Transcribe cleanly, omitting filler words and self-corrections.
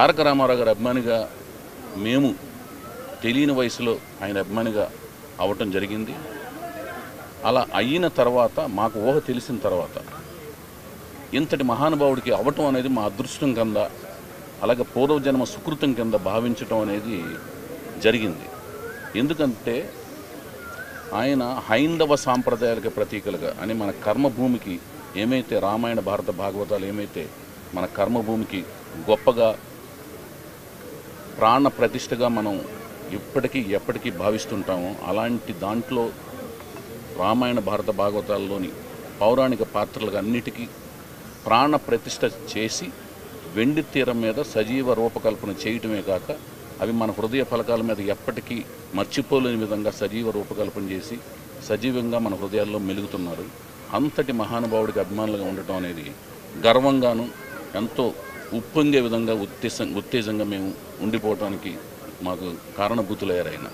తారక రామారావు గారి అభిమానిగా మేము తెలియని వయసులో ఆయన అభిమానిగా అవ్వటం జరిగింది. అలా అయిన తర్వాత మాకు ఊహ తెలిసిన తర్వాత ఇంతటి మహానుభావుడికి అవ్వటం అనేది మా అదృష్టం కింద, అలాగే పూర్వజన్మ సుకృతం కింద భావించటం అనేది జరిగింది. ఎందుకంటే ఆయన హైందవ సాంప్రదాయాలకు ప్రతీకలుగా అని మన కర్మభూమికి ఏమైతే రామాయణ భారత భాగవతాలు ఏమైతే మన కర్మభూమికి గొప్పగా ప్రాణ ప్రతిష్టగా మనం ఇప్పటికీ ఎప్పటికీ భావిస్తుంటామో అలాంటి దాంట్లో రామాయణ భారత భాగవతాల్లోని పౌరాణిక పాత్రలుగా అన్నిటికీ ప్రాణ ప్రతిష్ఠ చేసి వెండి తీరం మీద సజీవ రూపకల్పన చేయటమే కాక అవి మన హృదయ ఫలకాల మీద ఎప్పటికీ మర్చిపోలేని విధంగా సజీవ రూపకల్పన చేసి సజీవంగా మన హృదయాల్లో మెలుగుతున్నారు. అంతటి మహానుభావుడికి అభిమానులుగా ఉండటం అనేది గర్వంగాను ఎంతో ఉప్పొంగే విధంగా ఉత్తేజంగా మేము ఉండిపోవటానికి మాకు కారణభూతులయ్యారు ఆయన.